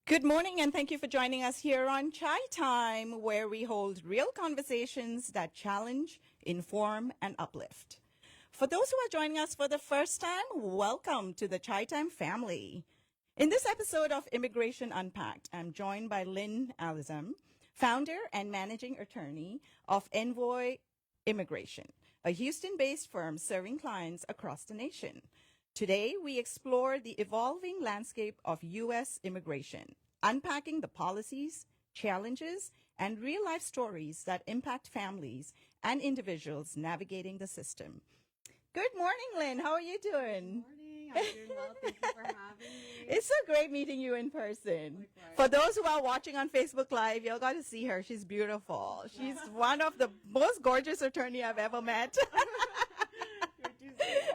Good morning, and thank you for joining us here on Chai Time, where we hold real conversations that challenge, inform, and uplift. For those who are joining us for the first time, welcome to the Chai Time family. In this episode of Immigration Unpacked, I'm joined by Lynn Alazem, founder and managing attorney of Envoy Immigration, a Houston-based firm serving clients across the nation. Today, we explore the evolving landscape of U.S. immigration, unpacking the policies, challenges, and real-life stories that impact families and individuals navigating the system. Good morning, Lynn. How are you doing? Good morning. I'm doing well. Thank you for having me. It's so great meeting you in person. Likewise. For those who are watching on Facebook Live, you'll got to see her. She's beautiful. She's one of the most gorgeous attorney I've ever met. You're too sweet.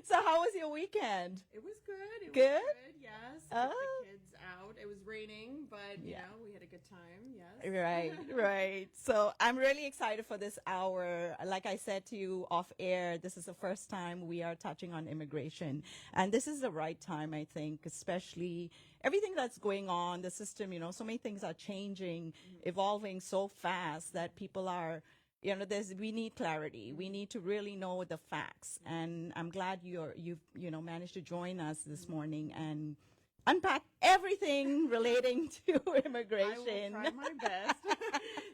So how was your weekend? It was good. It Good? was good, yes. Took the kids out. It was raining, but, you know, we had a good time, yes. Right, right. So I'm really excited for this hour. Like I said to you off air, this is the first time we are touching on immigration. And this is the right time, I think, especially everything that's going on, the system, you know, so many things are changing, evolving so fast that people are, you know, we need clarity. We need to really know the facts. And I'm glad you've managed to join us this morning and unpack everything relating to immigration. I will try my best.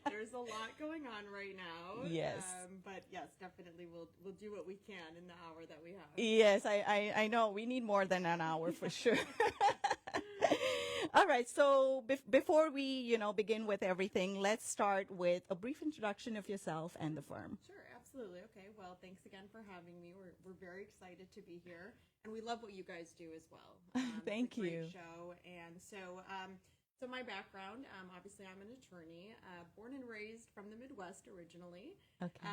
There's a lot going on right now. Yes. But yes, definitely we'll do what we can in the hour that we have. Yes, I know we need more than an hour for sure. All right, so before we, begin with everything, let's start with a brief introduction of yourself and the firm. Sure, absolutely. Okay, well, thanks again for having me. We're very excited to be here, and we love what you guys do as well. Thank it's a you. Great show, and so my background, obviously, I'm an attorney, born and raised from the Midwest originally. Okay.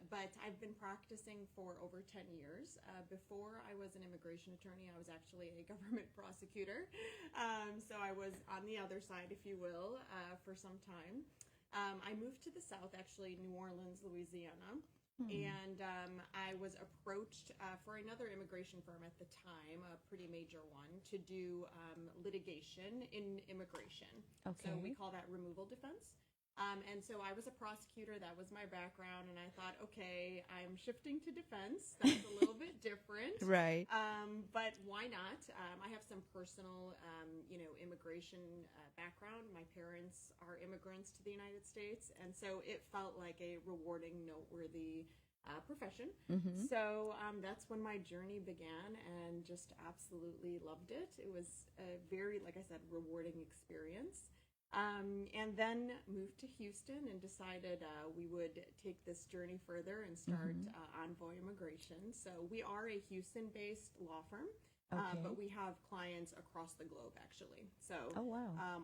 But I've been practicing for over 10 years. Before I was an immigration attorney, I was actually a government prosecutor. So I was on the other side, if you will, for some time. I moved to the South, actually, New Orleans, Louisiana. And I was approached for another immigration firm at the time, a pretty major one, to do litigation in immigration. Okay. So we call that removal defense. And so I was a prosecutor. That was my background. And I thought, okay, I'm shifting to defense. That's a little bit different. Right. But why not? I have some personal, immigration background. My parents are immigrants to the United States. And so it felt like a rewarding, noteworthy profession. Mm-hmm. So that's when my journey began and just absolutely loved it. It was a very, like I said, rewarding experience. And then moved to Houston and decided we would take this journey further and start Envoy Immigration. So we are a Houston-based law firm, but we have clients across the globe, actually. So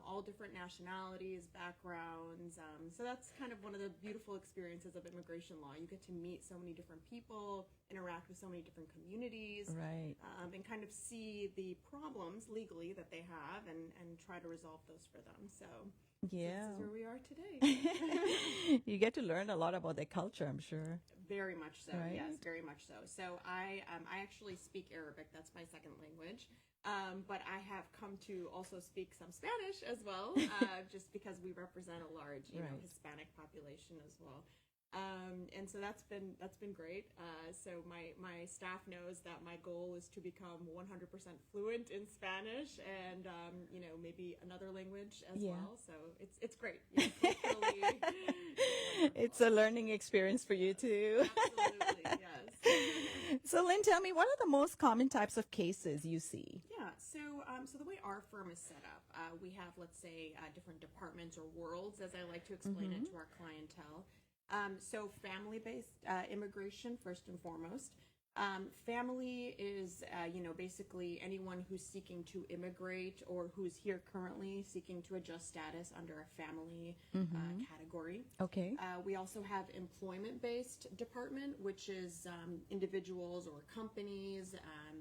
all different nationalities, backgrounds. So that's kind of one of the beautiful experiences of immigration law. You get to meet so many different people, interact with so many different communities, right, and kind of see the problems legally that they have and try to resolve those for them. So yeah, this is where we are today. You get to learn a lot about their culture, I'm sure. Very much so. Right? Yes, very much so. So I actually speak Arabic. That's my second language. But I have come to also speak some Spanish as well, just because we represent a large, Hispanic population as well. And so that's been great. So my staff knows that my goal is to become 100% fluent in Spanish and maybe another language as well. So it's great. Yeah, culturally, it's a learning experience for you too. Absolutely, yes. So Lynn, tell me, what are the most common types of cases you see? Yeah, so the way our firm is set up, we have, let's say, different departments or worlds, as I like to explain it to our clientele. So family-based immigration, first and foremost. Family is, basically anyone who's seeking to immigrate or who's here currently seeking to adjust status under a family category. Okay. We also have employment-based department, which is individuals or companies,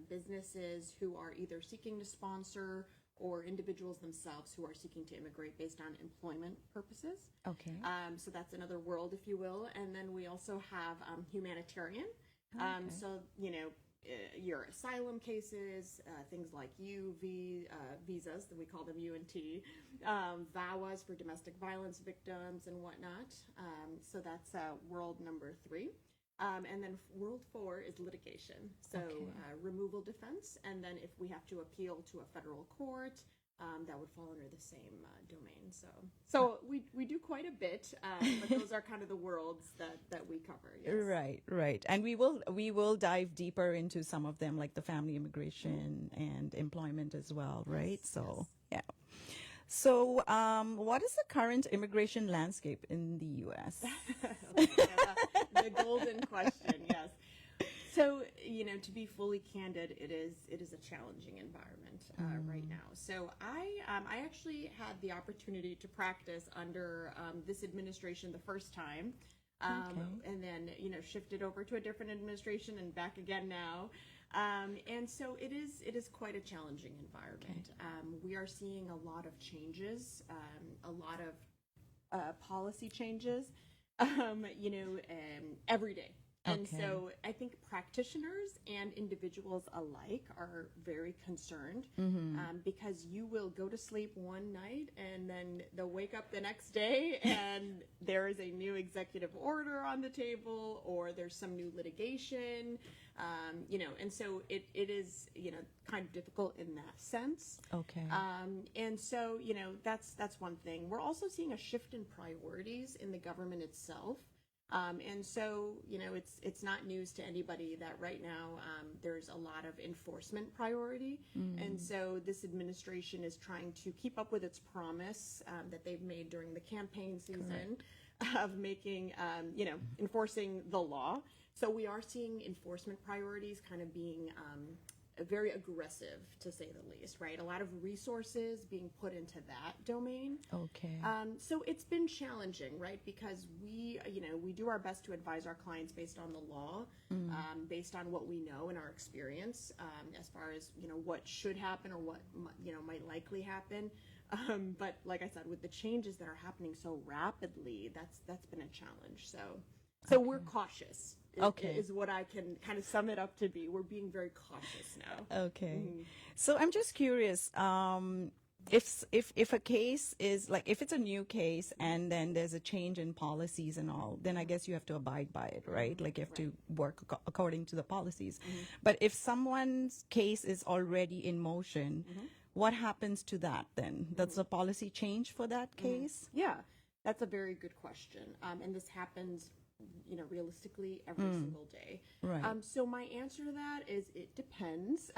businesses who are either seeking to sponsor or individuals themselves who are seeking to immigrate based on employment purposes. Okay. So that's another world, if you will. And then we also have humanitarian. So, your asylum cases, things like visas, that we call them UNT, VAWAs for domestic violence victims and whatnot. So that's world number 3. And then world 4 is litigation. So removal defense. And then if we have to appeal to a federal court, that would fall under the same domain. So we do quite a bit, but those are kind of the worlds that we cover. Yes. Right. And we will dive deeper into some of them, like the family immigration and employment as well, right? Yes, So, yeah. So, what is the current immigration landscape in the U.S.? The golden question, yes. So, to be fully candid, it is a challenging environment right now. So I actually had the opportunity to practice under this administration the first time, and then shifted over to a different administration and back again now. And so it is quite a challenging environment. We are seeing a lot of changes, a lot of policy changes, every day. And so I think practitioners and individuals alike are very concerned because you will go to sleep one night and then they'll wake up the next day and there is a new executive order on the table, or there's some new litigation, and so it is, kind of difficult in that sense. And so, that's one thing. We're also seeing a shift in priorities in the government itself. And so, it's not news to anybody that right now there's a lot of enforcement priority. And so this administration is trying to keep up with its promise that they've made during the campaign season of making, enforcing the law. So we are seeing enforcement priorities kind of being very aggressive, to say the least, right? A lot of resources being put into that domain. So it's been challenging, right? Because we do our best to advise our clients based on the law, based on what we know and our experience, as far as, what should happen or what, might likely happen. But like I said, with the changes that are happening so rapidly, that's been a challenge. So we're cautious. Is what I can kind of sum it up to be. We're being very cautious now. So I'm just curious, if a case is like, if it's a new case and then there's a change in policies and all, then I guess you have to abide by it, right? Like you have to work according to the policies. But if someone's case is already in motion, what happens to that then? Does the policy change for that case? Yeah, that's a very good question. And this happens, realistically every single day. So my answer to that is it depends.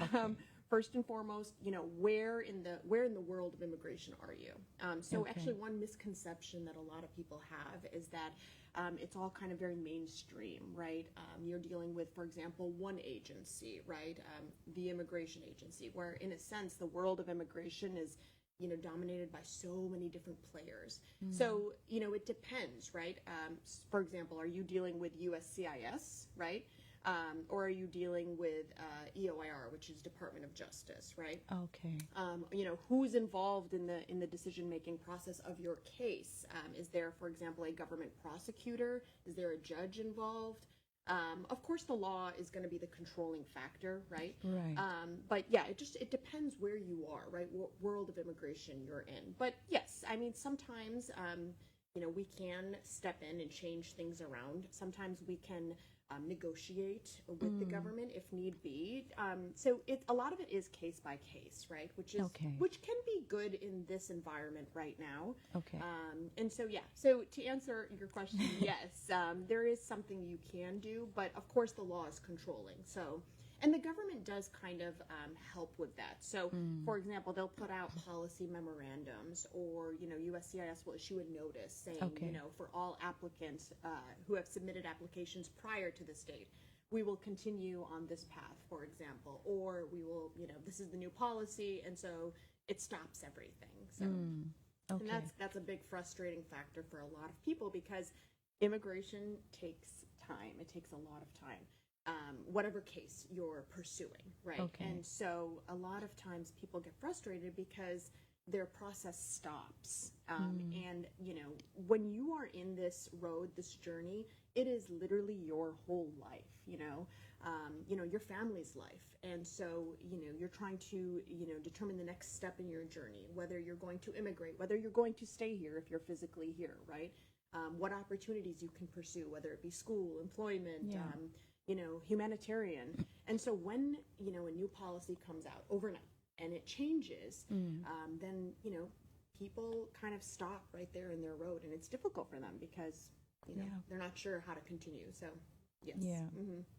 First and foremost, where in the world of immigration are you? Actually, one misconception that a lot of people have is that it's all kind of very mainstream, right? You're dealing with, for example, one agency, right? The immigration agency, where in a sense the world of immigration is dominated by so many different players. So, it depends, right? For example, are you dealing with USCIS, right? Or are you dealing with EOIR, which is Department of Justice, right? Who's involved in the decision-making process of your case? Is there, for example, a government prosecutor? Is there a judge involved? Of course, the law is going to be the controlling factor, right? But yeah, it depends where you are, right? What world of immigration you're in. But yes, I mean, sometimes, we can step in and change things around. Sometimes we can negotiate with the government if need be. So a lot of it is case by case, right? Which can be good in this environment right now. And so so to answer your question, yes, there is something you can do, but of course the law is controlling. So, and the government does kind of help with that. So, for example, they'll put out policy memorandums, or USCIS will issue a notice saying, for all applicants who have submitted applications prior to this date, we will continue on this path, for example, or we will, this is the new policy, and so it stops everything. So, and that's a big frustrating factor for a lot of people, because immigration takes time. It takes a lot of time. Whatever case you're pursuing, right? And so a lot of times people get frustrated because their process stops. And, when you are in this road, this journey, it is literally your whole life, your family's life. And so, you're trying to, determine the next step in your journey, whether you're going to immigrate, whether you're going to stay here if you're physically here, right? What opportunities you can pursue, whether it be school, employment, humanitarian. And so when, a new policy comes out overnight and it changes, then, people kind of stop right there in their road, and it's difficult for them because, they're not sure how to continue. So, yes. Yeah.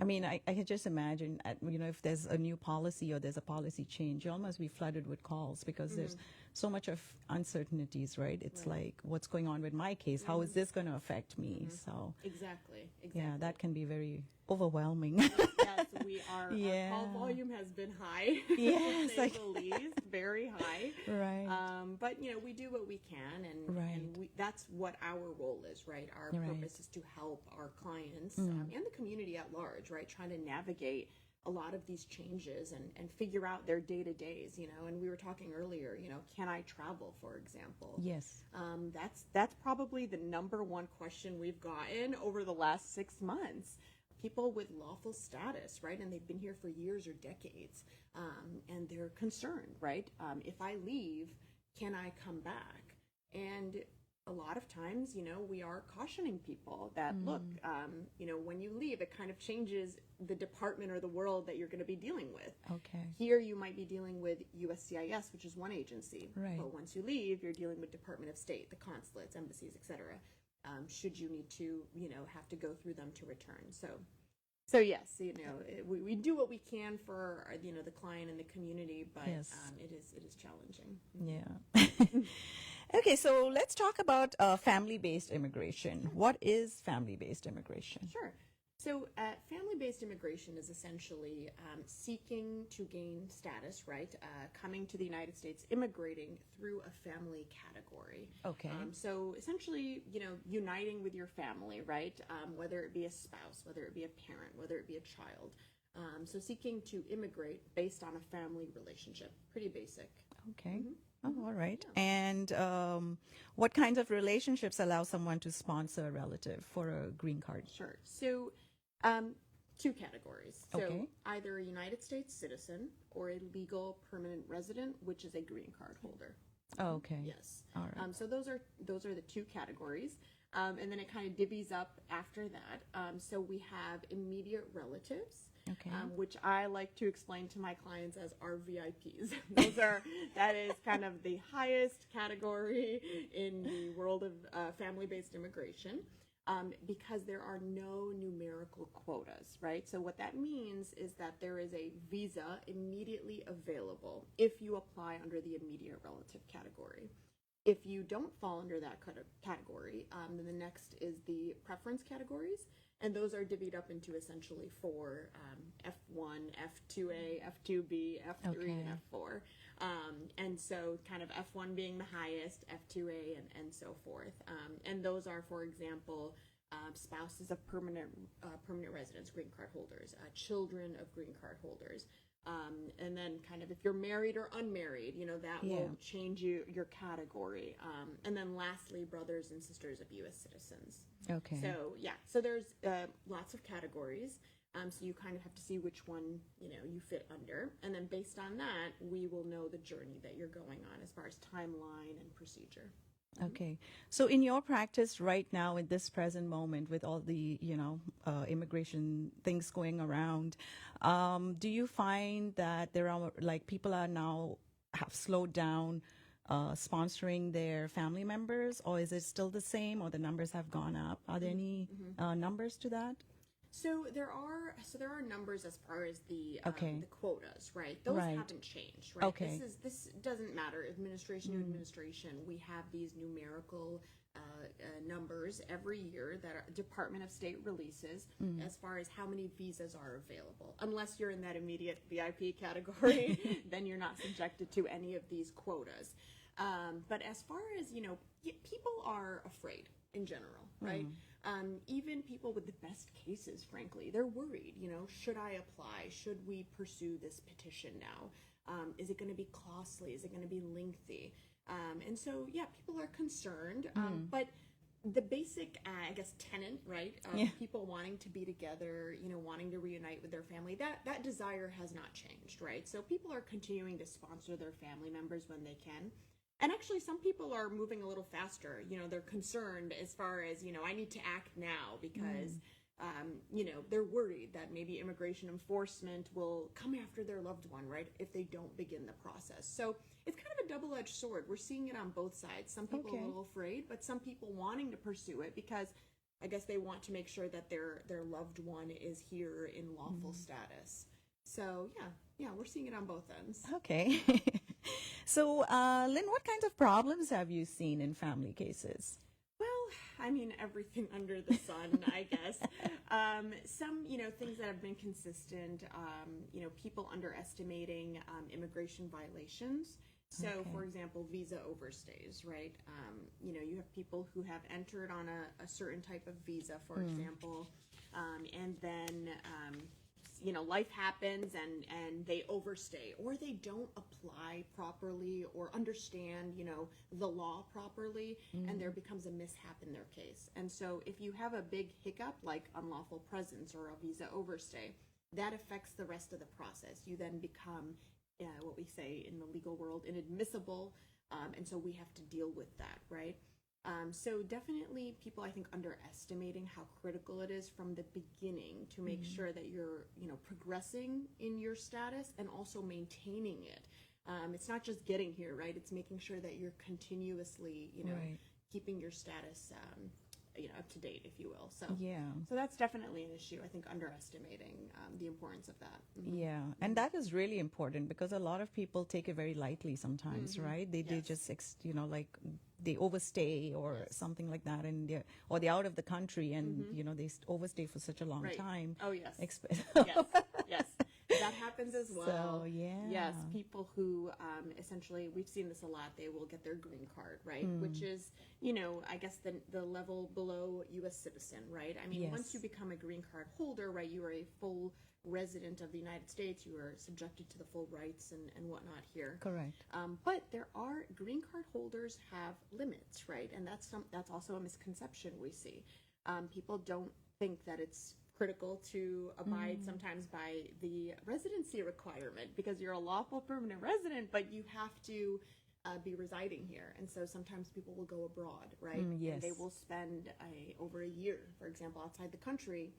I mean, I can just imagine, if there's a new policy or there's a policy change, you almost be flooded with calls because there's so much of uncertainties, right? It's like, what's going on with my case? How is this going to affect me? So Exactly. yeah, that can be very overwhelming. Yes, we are. Yeah. Our call volume has been high. Yes, to say the least, very high. Right. But we do what we can, and that's what our role is, right? Our purpose is to help our clients and the community at large, right? Trying to navigate a lot of these changes and figure out their day-to-days, and we were talking earlier, can I travel, for example? Yes. That's probably the number one question we've gotten over the last 6 months. People with lawful status, right? And they've been here for years or decades, and they're concerned, right? If I leave, can I come back? And a lot of times, we are cautioning people that, look, when you leave, it kind of changes the department or the world that you're going to be dealing with. Okay. Here, you might be dealing with USCIS, which is one agency. Right. But once you leave, you're dealing with Department of State, the consulates, embassies, etc. Should you need to, have to go through them to return. So yes, we do what we can for, the client and the community, but Yes. it is challenging. Yeah. Okay, so let's talk about family-based immigration. What is family-based immigration? Sure. So family-based immigration is essentially seeking to gain status, right? Coming to the United States, immigrating through a family category. Okay. So essentially, uniting with your family, right? Whether it be a spouse, whether it be a parent, whether it be a child. So seeking to immigrate based on a family relationship. Pretty basic. Okay. Oh, all right. Yeah. And what kinds of relationships allow someone to sponsor a relative for a green card? Sure. So two categories. So Okay. either a United States citizen or a legal permanent resident, which is a green card holder. Oh, okay. Yes. All right. So those are the two categories. And then it kind of divvies up after that. So we have immediate relatives. Okay. Which I like to explain to my clients as our VIPs. That is kind of the highest category in the world of family-based immigration, because there are no numerical quotas, right? So what that means is that there is a visa immediately available if you apply under the immediate relative category. If you don't fall under that category, then the next is the preference categories. And those are divvied up into essentially four, F1, F2A, F2B, F3, and F4. And so kind of F1 being the highest, F2A, and so forth. And those are, for example, spouses of permanent residents, green card holders, children of green card holders. And then kind of if you're married or unmarried, that will change your category. And then lastly, brothers and sisters of U.S. citizens. Okay. So there's lots of categories. So you kind of have to see which one, you fit under. And then based on that, we will know the journey that you're going on as far as timeline and procedure. Okay. So in your practice right now, in this present moment, with all the, immigration things going around, do you find that there are, people are now have slowed down sponsoring their family members, or is it still the same, or the numbers have gone up? Are there any numbers to that? So there are numbers as far as the quotas, right? Those haven't changed, right? Okay. This doesn't matter, administration to administration. We have these numerical numbers every year that our Department of State releases as far as how many visas are available. Unless you're in that immediate VIP category, then you're not subjected to any of these quotas. But as far as, people are afraid in general, right? Even people with the best cases, frankly, they're worried, should I apply? Should we pursue this petition now? Is it going to be costly? Is it going to be lengthy? And so, people are concerned, but the basic, I guess, tenet, right, of Yeah. people wanting to be together, wanting to reunite with their family, that desire has not changed, right? So people are continuing to sponsor their family members when they can. And actually, some people are moving a little faster. They're concerned as far as, I need to act now because, they're worried that maybe immigration enforcement will come after their loved one, right, if they don't begin the process. So it's kind of a double-edged sword. We're seeing it on both sides. Some people are a little afraid, but some people wanting to pursue it because I guess they want to make sure that their loved one is here in lawful status. So, yeah, we're seeing it on both ends. Okay. So, Lynn, what kinds of problems have you seen in family cases? Well, I mean, everything under the sun, I guess. Some, things that have been consistent, people underestimating immigration violations. So, for example, visa overstays, right? You have people who have entered on a certain type of visa, for example, and then life happens and they overstay, or they don't apply properly or understand, the law properly, and there becomes a mishap in their case. And so if you have a big hiccup like unlawful presence or a visa overstay, that affects the rest of the process. You then become what we say in the legal world, inadmissible, and so we have to deal with that, right? So definitely people, I think, underestimating how critical it is from the beginning to make sure that you're, progressing in your status and also maintaining it. It's not just getting here, right? It's making sure that you're continuously, keeping your status, up to date, if you will. So so that's definitely an issue. I think underestimating the importance of that. Yeah, and that is really important because a lot of people take it very lightly sometimes, right? They just like they overstay or something like that, and they're out of the country, and they overstay for such a long time. Oh yes, yes. That happens as well. So, Yes, people who essentially, we've seen this a lot, they will get their green card, right? Which is, I guess the level below U.S. citizen, right? I mean, once you become a green card holder, right, you are a full resident of the United States, you are subjected to the full rights and whatnot here. Correct. But there are, green card holders have limits, right? And that's also a misconception we see. People don't think that it's critical to abide sometimes by the residency requirement because you're a lawful permanent resident, but you have to be residing here. And so sometimes people will go abroad, right? Yes. And they will spend over a year, for example, outside the country.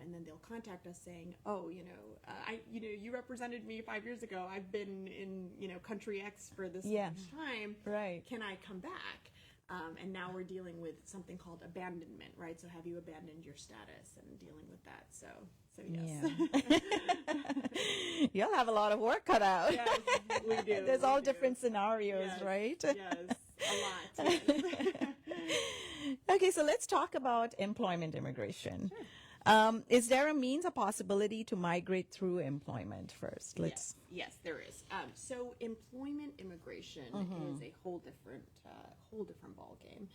And then they'll contact us saying, "Oh, you represented me 5 years ago. I've been in, country X for this much time. Right. Can I come back?" And now we're dealing with something called abandonment, right? So have you abandoned your status and dealing with that? So yes. Yeah. You'll have a lot of work cut out. Yes, we do. There's all different scenarios, Yes, right? Yes, a lot. Yes. Okay, so let's talk about employment immigration. Sure. Is there a means, a possibility to migrate through employment first? Yes, there is. So employment immigration is a whole different ball game.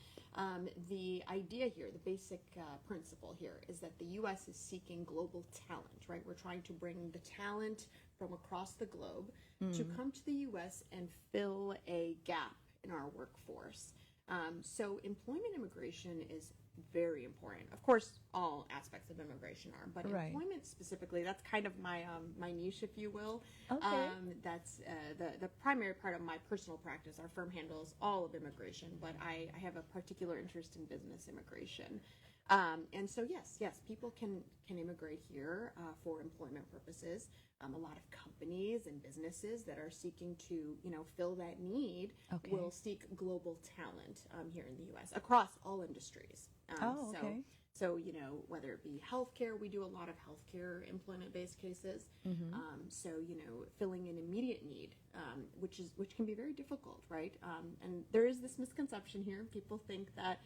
The idea here, the basic principle here, is that the U.S. is seeking global talent, right? We're trying to bring the talent from across the globe to come to the U.S. and fill a gap in our workforce. So employment immigration is very important. Of course, all aspects of immigration are, but employment specifically, that's kind of my niche, if you will. Okay. That's the primary part of my personal practice. Our firm handles all of immigration, but I have a particular interest in business immigration. And so yes, people can immigrate here for employment purposes. A lot of companies and businesses that are seeking to, fill that need will seek global talent here in the U.S. across all industries. So, whether it be healthcare, we do a lot of healthcare employment-based cases. So, filling an immediate need, which can be very difficult, right? And there is this misconception here. People think that,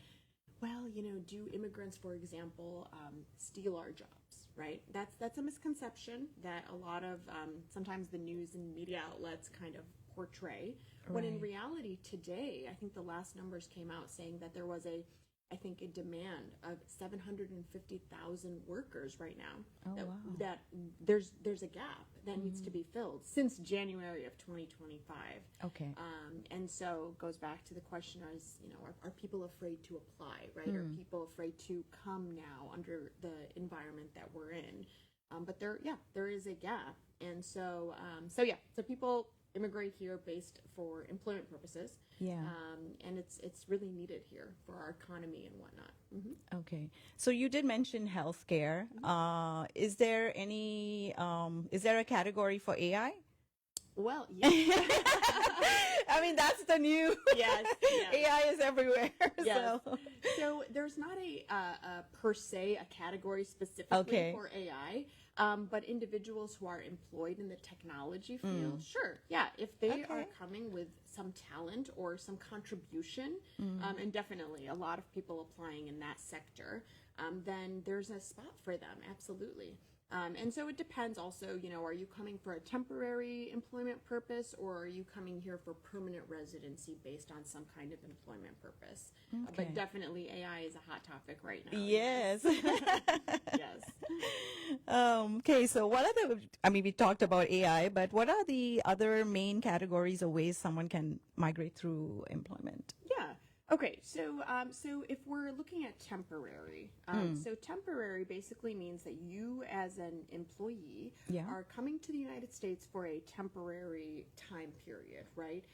well, do immigrants, for example, steal our jobs, right? That's a misconception that a lot of sometimes the news and media outlets kind of portray. When in reality, today, I think the last numbers came out saying that there was a demand of 750,000 workers right now. That there's a gap that needs to be filled since January of 2025. Okay. And so it goes back to the question is, are people afraid to apply, right? Are people afraid to come now under the environment that we're in? But there is a gap. And so people immigrate here based for employment purposes. Yeah. And it's really needed here for our economy and whatnot. Mm-hmm. Okay. So you did mention healthcare. Is there a category for AI? Well, yes. I mean, that's the new. Yes. AI is everywhere. Yes. So there's not a per se a category specifically for AI. But individuals who are employed in the technology field, sure, yeah, if they are coming with some talent or some contribution, and definitely a lot of people applying in that sector, then there's a spot for them, absolutely. And so it depends also, are you coming for a temporary employment purpose, or are you coming here for permanent residency based on some kind of employment purpose? But definitely AI is a hot topic right now. Yes. Yes. Okay, so we talked about AI, but what are the other main categories or ways someone can migrate through employment? Yeah. Okay, so if we're looking at temporary, so temporary basically means that you as an employee are coming to the United States for a temporary time period, right?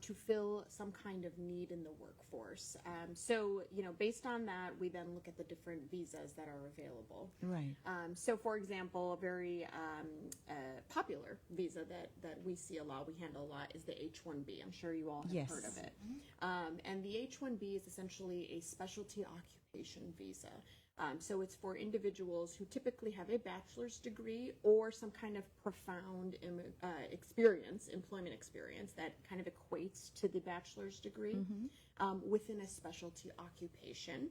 To fill some kind of need in the workforce. So, based on that, we then look at the different visas that are available. Right. So, for example, a very popular visa that we see a lot, we handle a lot, is the H-1B. I'm sure you all have heard of it. And the H-1B is essentially a specialty occupation visa. So it's for individuals who typically have a bachelor's degree or some kind of profound employment experience that kind of equates to the bachelor's degree within a specialty occupation.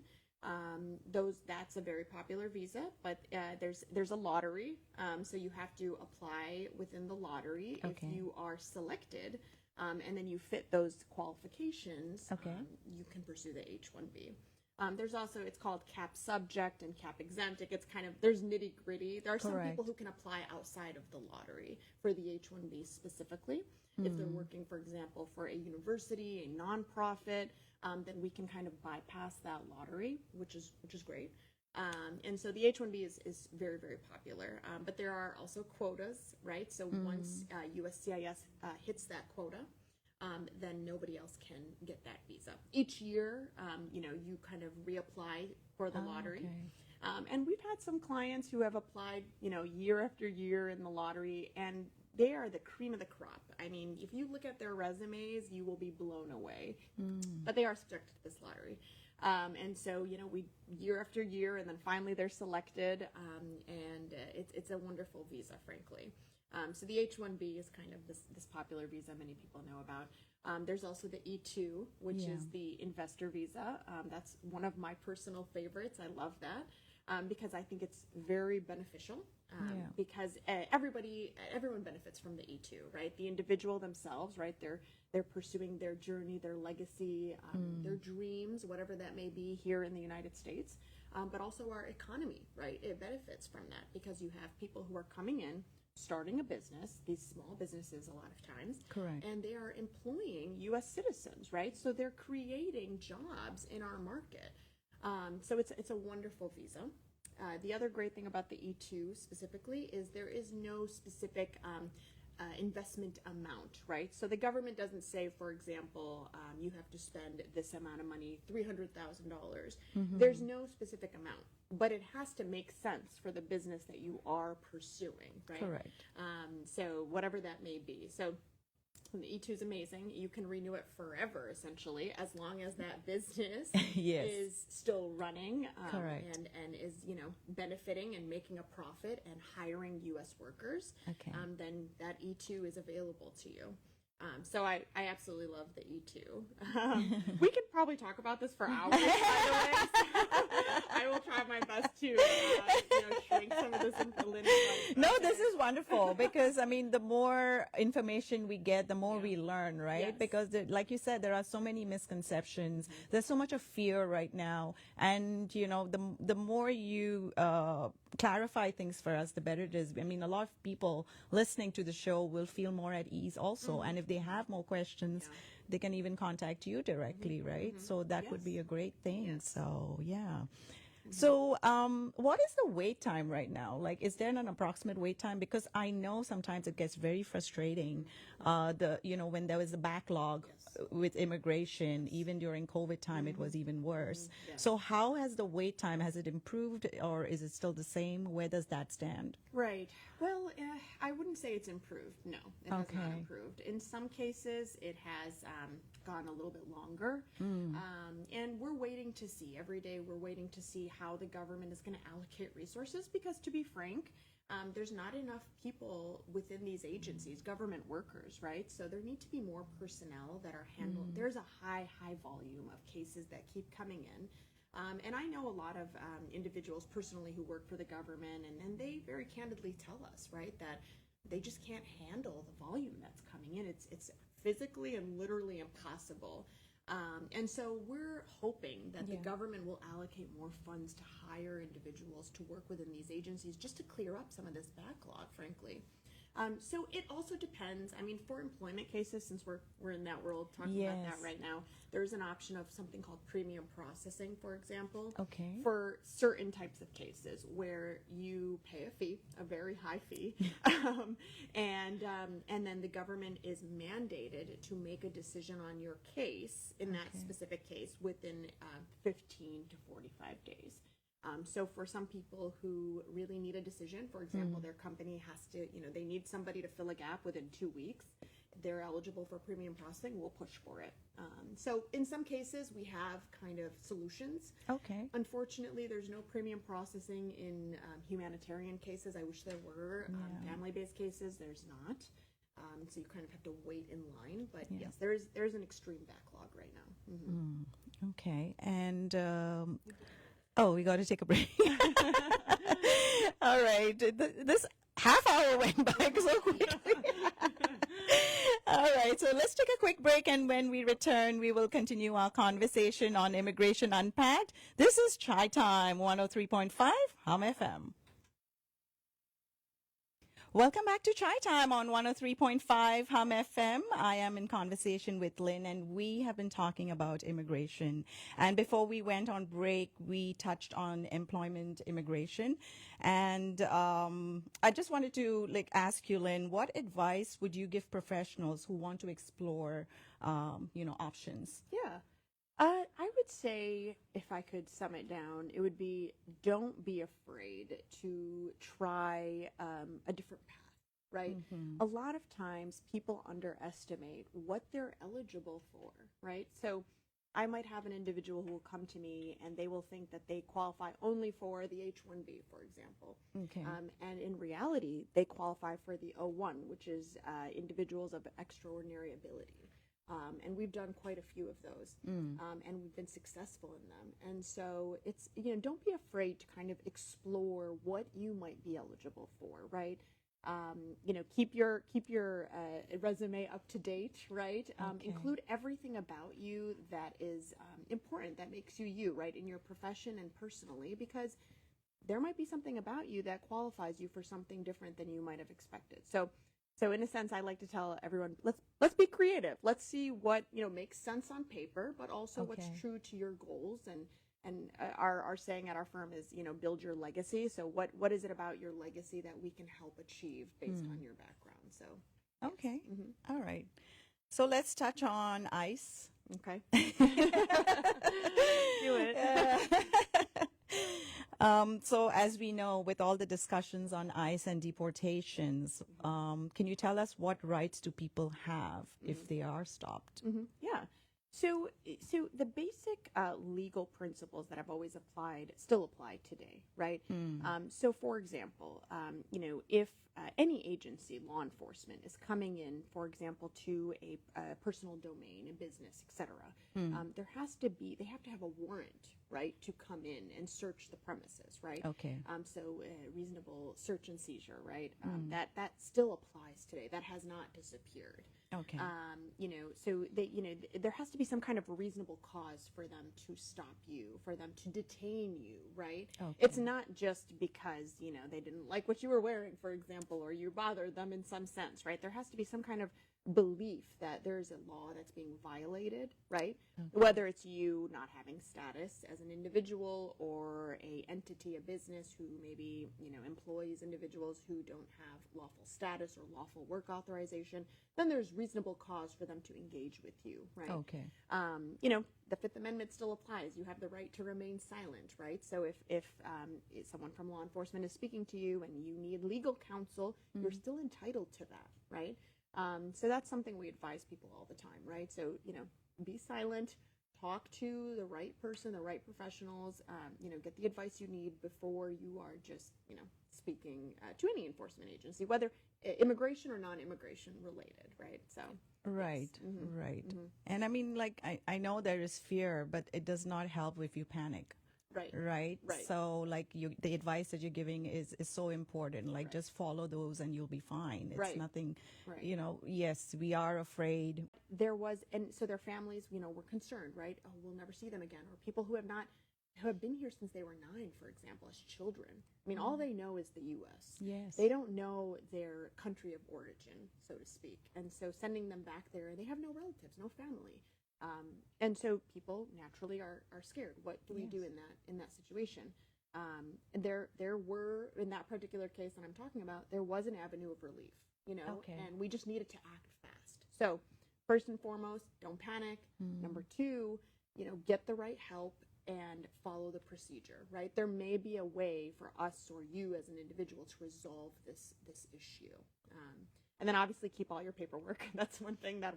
That's a very popular visa, but there's a lottery, so you have to apply within the lottery. If you are selected, and then you fit those qualifications, you can pursue the H-1B. There's also, it's called cap subject and cap exempt. It gets there's nitty gritty. There are some people who can apply outside of the lottery for the H-1B specifically. If they're working, for example, for a university, a nonprofit, then we can kind of bypass that lottery, which is great. And so the H-1B is very, very popular. But there are also quotas, right? So once USCIS hits that quota, then nobody else can get that visa. Each year, you kind of reapply for the lottery. And we've had some clients who have applied, year after year in the lottery, and they are the cream of the crop. I mean, if you look at their resumes, you will be blown away. But they are subject to this lottery. And so, we year after year, and then finally they're selected, and it's a wonderful visa, frankly. So the H-1B is kind of this popular visa many people know about. There's also the E-2, which is the investor visa. That's one of my personal favorites. I love that because I think it's very beneficial because everyone benefits from the E-2, right? The individual themselves, right? They're pursuing their journey, their legacy, their dreams, whatever that may be here in the United States. But also our economy, right? It benefits from that because you have people who are coming in, starting a business, these small businesses a lot of times. Correct. And they are employing U.S. citizens, right? So they're creating jobs in our market. So it's a wonderful visa. The other great thing about the E-2 specifically is there is no specific investment amount, right? So the government doesn't say, for example, you have to spend this amount of money, $300,000. There's no specific amount, but it has to make sense for the business that you are pursuing, right? Correct. So whatever that may be. So the E-2 is amazing. You can renew it forever, essentially, as long as that business is still running and is, benefiting and making a profit and hiring U.S. workers. Then that E-2 is available to you. So I absolutely love the E-2. We could probably talk about this for hours, by the way. I will try my best to shrink some of this into Lynn. No, this is wonderful because, the more information we get, the more we learn, right? Yes. Because, like you said, there are so many misconceptions. There's so much of fear right now. And, the more you clarify things for us, the better it is. I mean, a lot of people listening to the show will feel more at ease also. And if they have more questions, they can even contact you directly, right? So that would be a great thing. So, yeah. So, what is the wait time right now? Like, is there an approximate wait time? Because I know sometimes it gets very frustrating. When there was a backlog with immigration, even during COVID time, it was even worse. So, how has the wait time? Has it improved, or is it still the same? Where does that stand? Right. Well, I wouldn't say it's improved. No, it has not improved. In some cases, it has gone a little bit longer. And we're waiting to see. Every day, we're waiting to see how the government is going to allocate resources because, to be frank, there's not enough people within these agencies, government workers, right? So there need to be more personnel that are handling. There's a high volume of cases that keep coming in. And I know a lot of individuals personally who work for the government, and they very candidly tell us, right, that they just can't handle the volume that's coming in. It's physically and literally impossible. And so we're hoping that the government will allocate more funds to hire individuals to work within these agencies just to clear up some of this backlog, frankly. So it also depends. I mean, for employment cases, since we're in that world talking about that right now, there's an option of something called premium processing, for example, for certain types of cases where you pay a fee, a very high fee, and then the government is mandated to make a decision on your case in that specific case within 15 to 45 days. So for some people who really need a decision, for example, their company has to, they need somebody to fill a gap within 2 weeks, they're eligible for premium processing, we'll push for it. So in some cases, we have kind of solutions. Okay. Unfortunately, there's no premium processing in humanitarian cases. I wish there were. Family-based cases, there's not. So you kind of have to wait in line. But yes, there's an extreme backlog right now. Okay. And... we got to take a break. All right. This half hour went by so quickly. All right. So let's take a quick break. And when we return, we will continue our conversation on Immigration Unpacked. This is Chai Time 103.5 Hum FM. Welcome back to Chai Time on 103.5 Hum FM. I am in conversation with Lynn, and we have been talking about immigration. And before we went on break, we touched on employment immigration. And I just wanted to ask you, Lynn, what advice would you give professionals who want to explore, options? Yeah. I would say, if I could sum it down, it would be don't be afraid to try a different path, right? A lot of times people underestimate what they're eligible for, right? So I might have an individual who will come to me and they will think that they qualify only for the H-1B, for example. Okay. And in reality, they qualify for the O-1, which is individuals of extraordinary ability. And we've done quite a few of those, and we've been successful in them. And so it's, don't be afraid to kind of explore what you might be eligible for, right? Keep your resume up to date, right? Include everything about you that is important, that makes you you, right, in your profession and personally, because there might be something about you that qualifies you for something different than you might have expected. So in a sense, I like to tell everyone, let's be creative. Let's see what makes sense on paper, but also what's true to your goals. And our saying at our firm is build your legacy. So what is it about your legacy that we can help achieve based on your background? So okay, all right. So let's touch on ICE. Okay, do it. So as we know, with all the discussions on ICE and deportations, can you tell us what rights do people have if they are stopped? Yeah. So the basic legal principles that I've always applied still apply today, right? So for example, if any agency, law enforcement, is coming in, for example, to a personal domain, a business, etc., they have to have a warrant, right, to come in and search the premises, right? Okay. So reasonable search and seizure, right? That still applies today. That has not disappeared. Okay. So they, there has to be some kind of reasonable cause for them to stop you, for them to detain you, right? Okay. It's not just because, they didn't like what you were wearing, for example, or you bothered them in some sense, right? There has to be some kind of belief that there's a law that's being violated, right? Okay. Whether it's you not having status as an individual or a entity, a business who maybe, employs individuals who don't have lawful status or lawful work authorization, then there's reasonable cause for them to engage with you, right? Okay. The Fifth Amendment still applies. You have the right to remain silent, right? So if someone from law enforcement is speaking to you and you need legal counsel, you're still entitled to that, right? So that's something we advise people all the time, right? So, be silent, talk to the right person, the right professionals, get the advice you need before you are just, speaking to any enforcement agency, whether immigration or non-immigration related, right? So. Right, Mm-hmm. right. Mm-hmm. And I mean, like, I know there is fear, but it does not help if you panic. Right. Right. Right. So, like, the advice that you're giving is so important. Like, Right. just follow those and you'll be fine. It's Right. nothing, Right. Yes, we are afraid. There was, and so their families, were concerned, right? Oh, we'll never see them again. Or people who have been here since they were 9, for example, as children. I mean, all they know is the U.S. Yes. They don't know their country of origin, so to speak. And so sending them back there, they have no relatives, no family. And so people naturally are scared. What do we do in that situation? And there were, in that particular case that I'm talking about, there was an avenue of relief, Okay. and we just needed to act fast. So first and foremost, don't panic. Number 2, get the right help and follow the procedure, right? There may be a way for us or you as an individual to resolve this issue. And then obviously keep all your paperwork. That's one thing that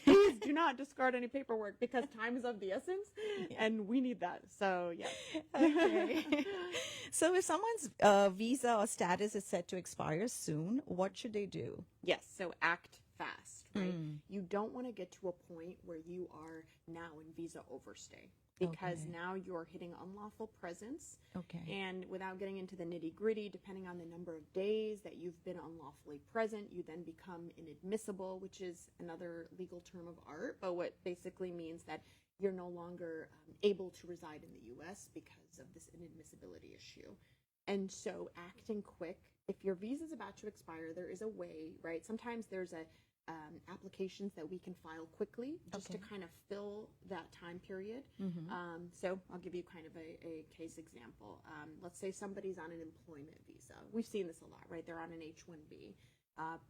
please do not discard any paperwork because time is of the essence and we need that. So, yeah. Okay. So if someone's visa or status is set to expire soon, what should they do? Yes. So act fast, right? You don't want to get to a point where you are now in visa overstay. Because now you're hitting unlawful presence. Okay. And without getting into the nitty gritty, depending on the number of days that you've been unlawfully present, you then become inadmissible, which is another legal term of art, but what basically means that you're no longer able to reside in the U.S. because of this inadmissibility issue. And so acting quick, if your visa is about to expire, there is a way, right? Sometimes there's applications that we can file quickly just to kind of fill that time period. So I'll give you kind of a case example. Let's say somebody's on an employment visa. We've seen this a lot, right? They're on an H-1B.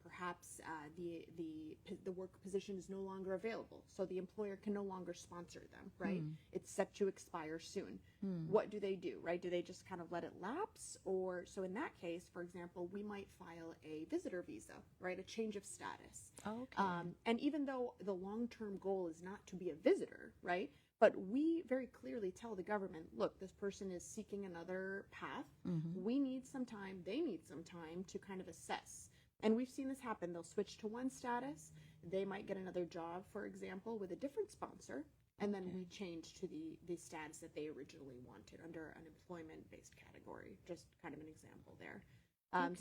Perhaps the work position is no longer available, so the employer can no longer sponsor them, right? It's set to expire soon. What do they do, right? Do they just kind of let it lapse? Or, so in that case, for example, we might file a visitor visa, right? A change of status. Okay. And even though the long-term goal is not to be a visitor, right? But we very clearly tell the government, look, this person is seeking another path. We need some time, they need some time to kind of assess. And we've seen this happen. They'll switch to one status. They might get another job, for example, with a different sponsor. And then we change to the status that they originally wanted under an employment-based category. Just kind of an example there.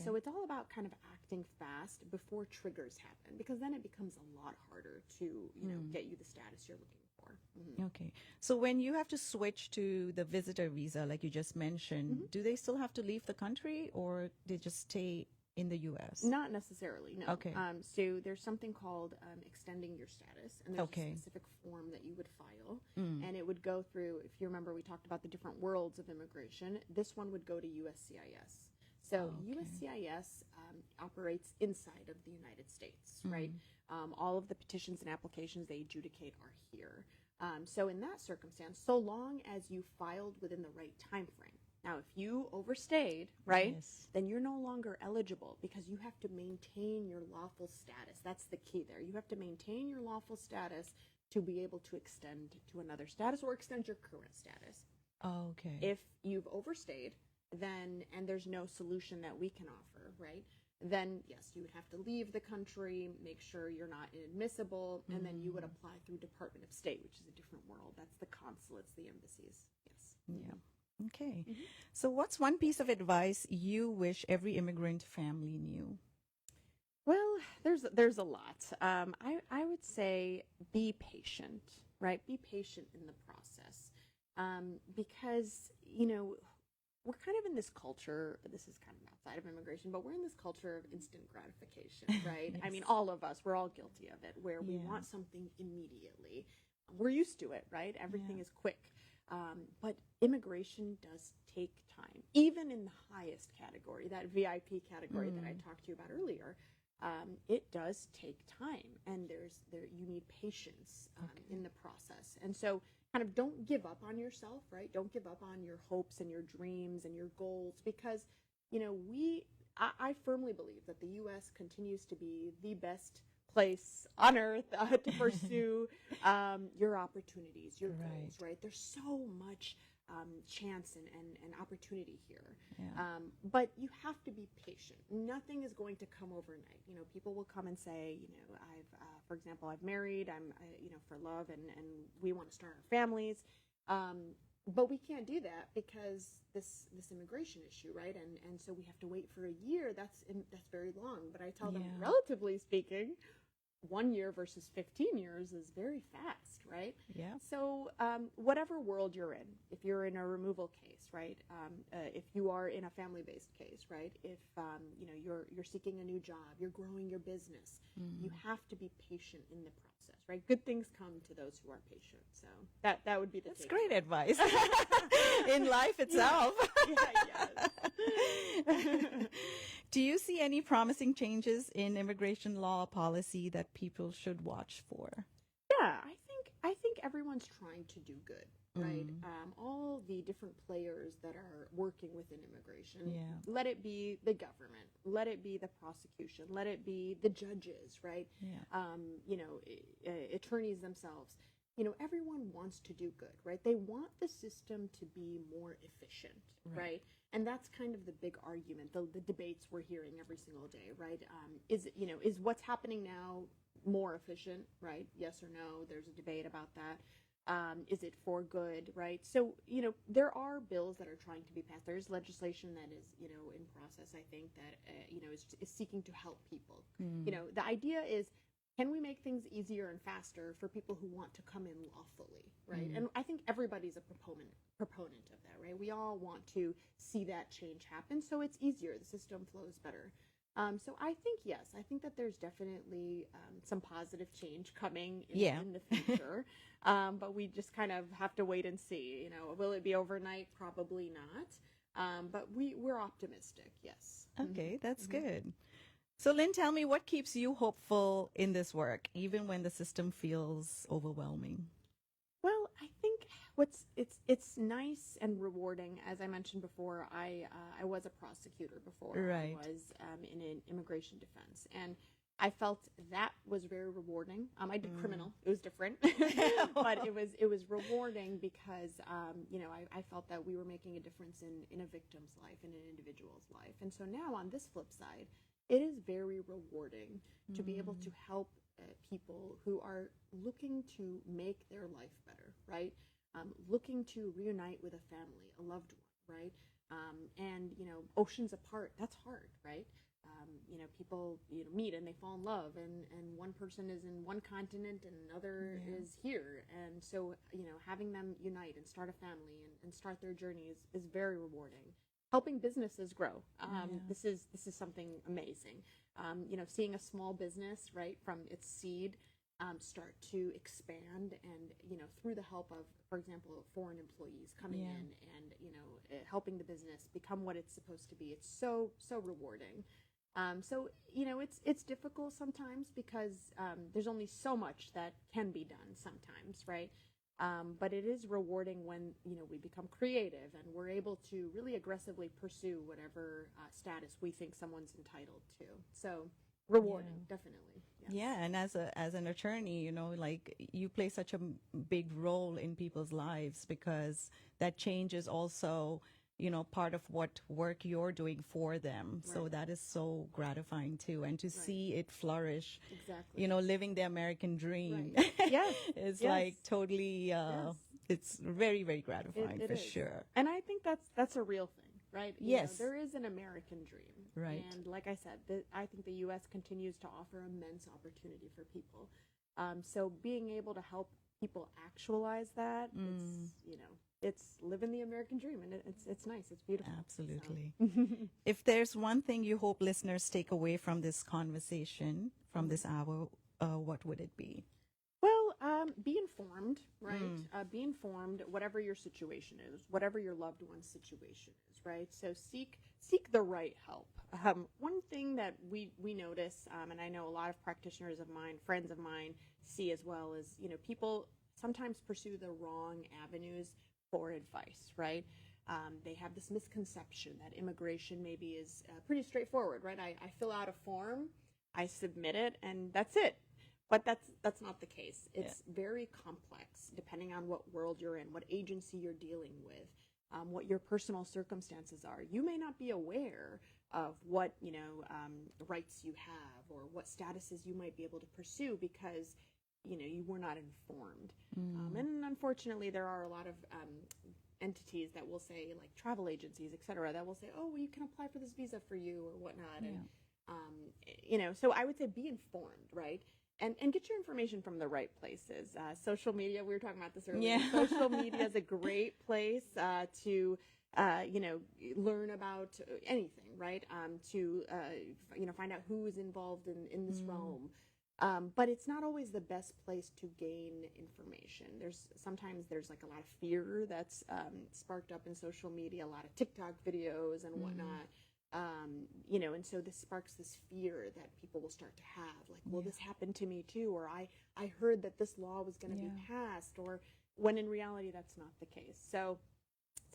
So it's all about kind of acting fast before triggers happen, because then it becomes a lot harder to, get you the status you're looking for. Okay. So when you have to switch to the visitor visa, like you just mentioned, do they still have to leave the country or they just stay in the U.S.? Not necessarily, no. Okay. So there's something called extending your status, and there's a specific form that you would file, and it would go through, if you remember, we talked about the different worlds of immigration. This one would go to USCIS. So USCIS operates inside of the United States, right? All of the petitions and applications they adjudicate are here. So in that circumstance, so long as you filed within the right time frame. Now, if you overstayed, right, then you're no longer eligible because you have to maintain your lawful status. That's the key there. You have to maintain your lawful status to be able to extend to another status or extend your current status. Okay. If you've overstayed, then, and there's no solution that we can offer, right, then yes, you would have to leave the country, make sure you're not inadmissible, and then you would apply through Department of State, which is a different world. That's the consulates, the embassies. Yes. Yeah. Okay. So what's one piece of advice you wish every immigrant family knew? Well, there's a lot. I would say be patient, right? Be patient in the process, because we're kind of in this culture. This is kind of outside of immigration, but we're in this culture of instant gratification, right? I mean, Yes. all of us, we're all guilty of it, where we Yeah. want something immediately. We're used to it, right? Everything Yeah. is quick. But immigration does take time, even in the highest category, that VIP category that I talked to you about earlier. It does take time, and you need patience in the process. And so, kind of don't give up on yourself, right? Don't give up on your hopes and your dreams and your goals, because I firmly believe that the U.S. continues to be the best place on earth to pursue your opportunities, your goals, right? There's so much chance and opportunity here. Yeah. But you have to be patient. Nothing is going to come overnight. People will come and say, for example, I've married, for love, and we want to start our families. But we can't do that because this immigration issue, right? And so we have to wait for a year. That's very long. But I tell them, relatively speaking, 1 year versus 15 years is very fast, right? Yeah. So whatever world you're in, if you're in a removal case, right? If you are in a family-based case, right? If you're seeking a new job, you're growing your business, you have to be patient in the process, right? Good things come to those who are patient. So that would be the. That's great advice in life itself. Yes. Do you see any promising changes in immigration law policy that people should watch for? Yeah, I think everyone's trying to do good, right? All the different players that are working within immigration. Yeah. Let it be the government, let it be the prosecution, let it be the judges, right? Yeah. Attorneys themselves. Everyone wants to do good, right? They want the system to be more efficient, right? And that's kind of the big argument, the debates we're hearing every single day, right? Is what's happening now more efficient, right? Yes or no? There's a debate about that. Is it for good, right? So, there are bills that are trying to be passed. There's legislation that is, in process, I think, that, is seeking to help people. The idea is, can we make things easier and faster for people who want to come in lawfully, right? And I think everybody's a proponent of that, right? We all want to see that change happen, so it's easier. The system flows better. So I think, yes, I think that there's definitely some positive change coming in the future. But we just kind of have to wait and see. Will it be overnight? Probably not. But we're optimistic, yes. Okay, that's good. So, Lynn, tell me, what keeps you hopeful in this work, even when the system feels overwhelming? Well, I think it's nice and rewarding. As I mentioned before, I was a prosecutor before. Right. I was in an immigration defense, and I felt that was very rewarding. I did criminal; it was different, but it was rewarding because I felt that we were making a difference in a victim's life, in an individual's life, and so now on this flip side, it is very rewarding to be able to help people who are looking to make their life better, right? Looking to reunite with a family, a loved one, right? And oceans apart, that's hard, right? People meet and they fall in love, and one person is in one continent and another is here, and so having them unite and start a family and start their journey is very rewarding. Helping businesses grow. This is something amazing. Seeing a small business, right, from its seed start to expand, and through the help of, for example, foreign employees coming in and helping the business become what it's supposed to be. It's so rewarding. So it's difficult sometimes because there's only so much that can be done sometimes, right? But it is rewarding when we become creative and we're able to really aggressively pursue whatever status we think someone's entitled to. So rewarding, definitely. Yes. Yeah, and as an attorney, like you play such a big role in people's lives because that change is also part of what work you're doing for them. Right. So that is so gratifying too. And to see it flourish, exactly. Living the American dream. Right. Yes. It's like totally, it's very, very gratifying it for is. sure. And I think that's a real thing. right? Yes. There is an American dream. Right. And like I said, I think the U.S. continues to offer immense opportunity for people. So being able to help people actualize that, it's living the American dream, and it's nice. It's beautiful. Absolutely. So. If there's one thing you hope listeners take away from this conversation, from this hour, what would it be? Well, be informed, right? Be informed, whatever your situation is, whatever your loved one's situation is, right? So seek the right help. One thing that we notice, and I know a lot of practitioners of mine, friends of mine, see as well, is people sometimes pursue the wrong avenues for advice, right? They have this misconception that immigration maybe is pretty straightforward, right? I fill out a form, I submit it, and that's it. But that's not the case. It's very complex, depending on what world you're in, what agency you're dealing with, what your personal circumstances are. You may not be aware of what rights you have or what statuses you might be able to pursue because you were not informed. And unfortunately, there are a lot of entities that will say, like travel agencies, et cetera, that will say, oh, well, you can apply for this visa for you or whatnot. And so I would say be informed, right? And get your information from the right places. Social media, we were talking about this earlier. Yeah. Social media is a great place to learn about anything, right? To find out who is involved in this realm. But it's not always the best place to gain information. Sometimes there's like a lot of fear that's sparked up in social media, a lot of TikTok videos and whatnot. And so this sparks this fear that people will start to have, like, well, this happened to me too, or I heard that this law was going to be passed, or when in reality that's not the case. So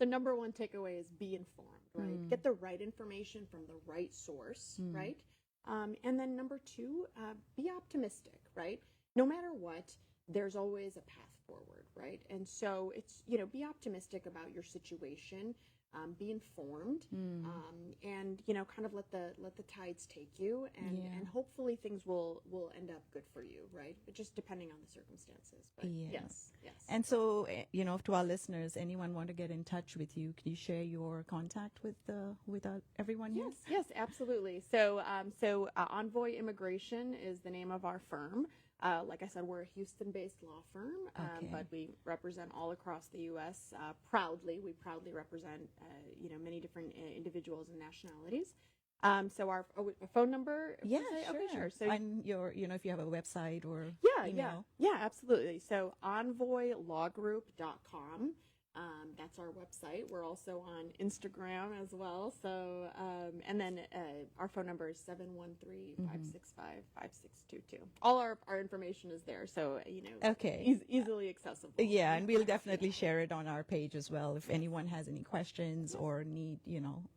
number one takeaway is be informed, right? Get the right information from the right source, right? And then number two, be optimistic, right? No matter what, there's always a path forward, right? And so it's, be optimistic about your situation. Be informed, and kind of let the tides take you, and hopefully things will end up good for you, right? But just depending on the circumstances. But yes. And so, to our listeners, anyone want to get in touch with you, can you share your contact with everyone here? Yes, absolutely. So Envoy Immigration is the name of our firm. Like I said, we're a Houston-based law firm, but we represent all across the U.S. Proudly. We proudly represent, many different individuals and nationalities. So our phone number. Yeah, Okay, sure. So and your, if you have a website or email. Yeah, absolutely. So envoylawgroup.com. That's our website. We're also on Instagram as well. So, and then our phone number is 713-565-5622. All our information is there. So, easily accessible. Yeah, and we'll definitely share it on our page as well. If anyone has any questions or need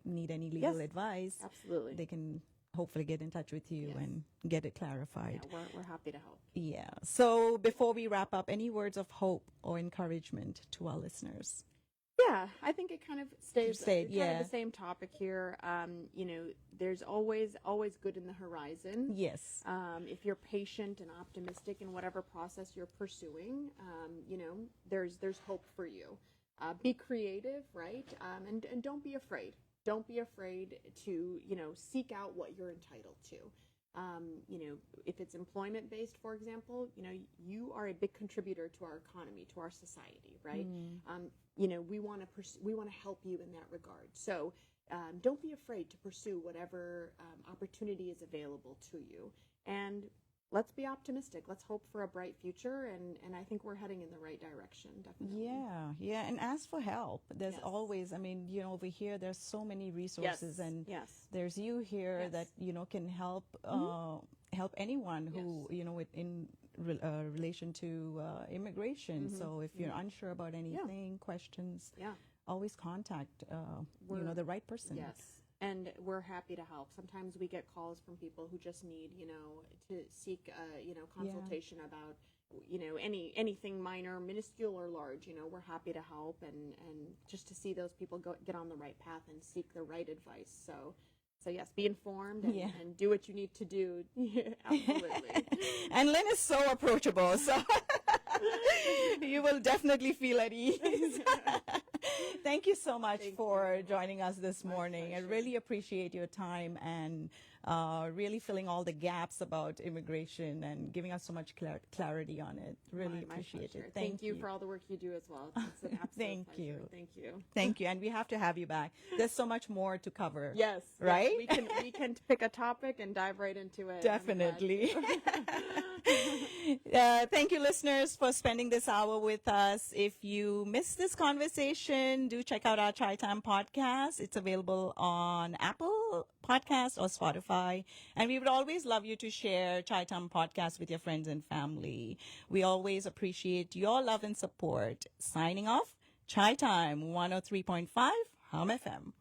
any legal advice, absolutely, they can hopefully get in touch with you and get it clarified. Yeah, we're happy to help. Yeah. So before we wrap up, any words of hope or encouragement to our listeners? Yeah, I think it kind of stays kind of the same topic here. There's always good in the horizon. Yes. If you're patient and optimistic in whatever process you're pursuing, there's hope for you. Be creative, right? And don't be afraid. Don't be afraid to, seek out what you're entitled to. If it's employment-based, for example, you are a big contributor to our economy, to our society, right? We want to help you in that regard. So don't be afraid to pursue whatever opportunity is available to you. And let's be optimistic. Let's hope for a bright future, and I think we're heading in the right direction, definitely. Yeah, and ask for help. There's always, over here, there's so many resources, and there's you here that, can help help anyone who, in relation to immigration. So if you're unsure about anything, questions, always contact, the right person. Yes. And we're happy to help. Sometimes we get calls from people who just need, to seek, consultation about, anything minor, minuscule or large. We're happy to help and just to see those people get on the right path and seek the right advice. So yes, be informed and do what you need to do. Absolutely. And Lynn is so approachable, so you will definitely feel at ease. Thank you so much Thank for you. joining us this My morning. I pleasure. really appreciate your time and really filling all the gaps about immigration and giving us so much clarity on it. Really My appreciate pleasure. it. Thank you for all the work you do as well. It's an absolute Thank pleasure. you. Thank you. Thank you. And we have to have you back. There's so much more to cover. Yes. Right? Yes, we can pick a topic and dive right into it. I'm glad Definitely. to. Thank you, listeners, for spending this hour with us. If you missed this conversation, do check out our Chai Time podcast. It's available on Apple Podcast or Spotify. And we would always love you to share Chai Time podcast with your friends and family. We always appreciate your love and support. Signing off, Chai Time 103.5 Hum FM.